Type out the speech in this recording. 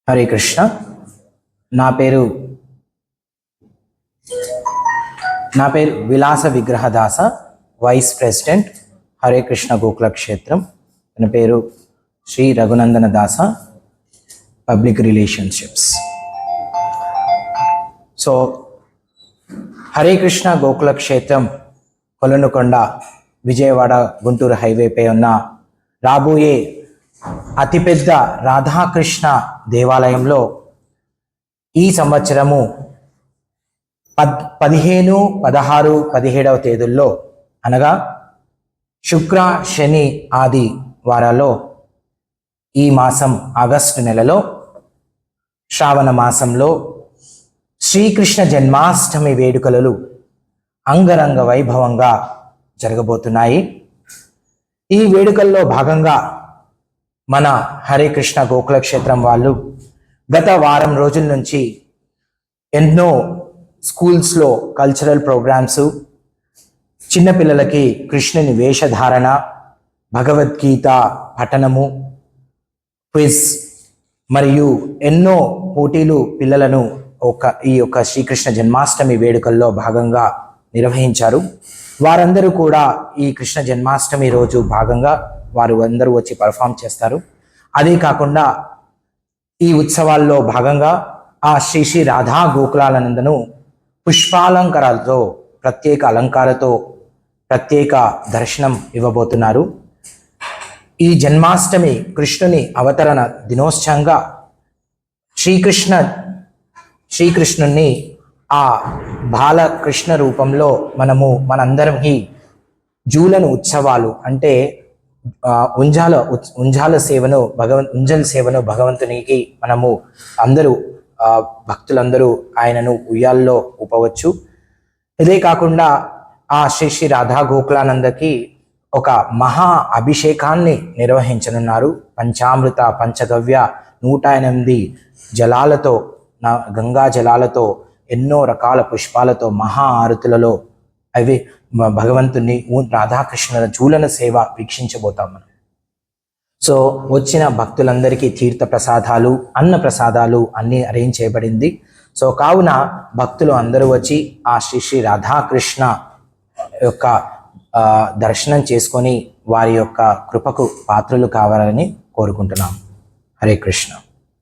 హరే కృష్ణ. నా పేరు విలాస విగ్రహదాస, వైస్ ప్రెసిడెంట్ హరే కృష్ణ గోకుల క్షేత్రం. నా పేరు శ్రీ రఘునందన దాస, public relationships. So Hare Krishna Gokula క్షేత్రం కొలనుకొండ విజయవాడ గుంటూరు హైవేపై ఉన్న రాబోయే అతిపెద్ద రాధాకృష్ణ దేవాలయంలో ఈ సంవత్సరము 15, 16, 17వ తేదీల్లో అనగా శుక్ర, శని, ఆది వారాల్లో ఈ మాసం ఆగస్టు నెలలో శ్రావణ మాసంలో శ్రీకృష్ణ జన్మాష్టమి వేడుకలు అంగరంగ వైభవంగా జరగబోతున్నాయి. ఈ వేడుకల్లో భాగంగా మన హరే కృష్ణ గోకుల క్షేత్రం వాళ్ళు గత వారం రోజుల నుంచి ఎన్నో స్కూల్స్లో కల్చరల్ ప్రోగ్రామ్స్, చిన్నపిల్లలకి కృష్ణుని వేషధారణ, భగవద్గీత పఠనము, క్విజ్ మరియు ఎన్నో పోటీలు పిల్లలను ఈ యొక్క శ్రీకృష్ణ జన్మాష్టమి వేడుకల్లో భాగంగా నిర్వహించారు. వారందరూ కూడా ఈ కృష్ణ జన్మాష్టమి రోజు భాగంగా వారు అందరూ వచ్చి పర్ఫామ్ చేస్తారు. అదే కాకుండా ఈ ఉత్సవాల్లో భాగంగా ఆ శ్రీ శ్రీ రాధా గోకులానందను పుష్పాలంకారాలతో, ప్రత్యేక అలంకారతో ప్రత్యేక దర్శనం ఇవ్వబోతున్నారు. ఈ జన్మాష్టమి కృష్ణుని అవతరణ దినోత్సవంగా శ్రీకృష్ణుని ఆ బాలకృష్ణ రూపంలో మనందరం ఈ జూలను ఉత్సవాలు అంటే ఉంజాల సేవను భగవంతునికి మనము అందరూ భక్తులందరూ ఆయనను ఉయ్యాల్లో ఊపవచ్చు. ఇదే కాకుండా ఆ శ్రీ శ్రీ రాధా గోకులానందకి ఒక మహా అభిషేకాన్ని నిర్వహించనున్నారు. పంచామృత, పంచగవ్య, 108 జలాలతో, గంగా జలాలతో, ఎన్నో రకాల పుష్పాలతో మహా ఆరతులలో అవి భగవంతుని రాధాకృష్ణుల జూలన సేవ వీక్షించబోతాం మనం. సో వచ్చిన భక్తులందరికీ తీర్థ ప్రసాదాలు, అన్న ప్రసాదాలు అన్నీ అరేంజ్ చేయబడింది. సో కావున భక్తులు అందరూ వచ్చి ఆ శ్రీ శ్రీ రాధాకృష్ణ యొక్క దర్శనం చేసుకొని వారి యొక్క కృపకు పాత్రలు కావాలని కోరుకుంటున్నాం. హరే కృష్ణ.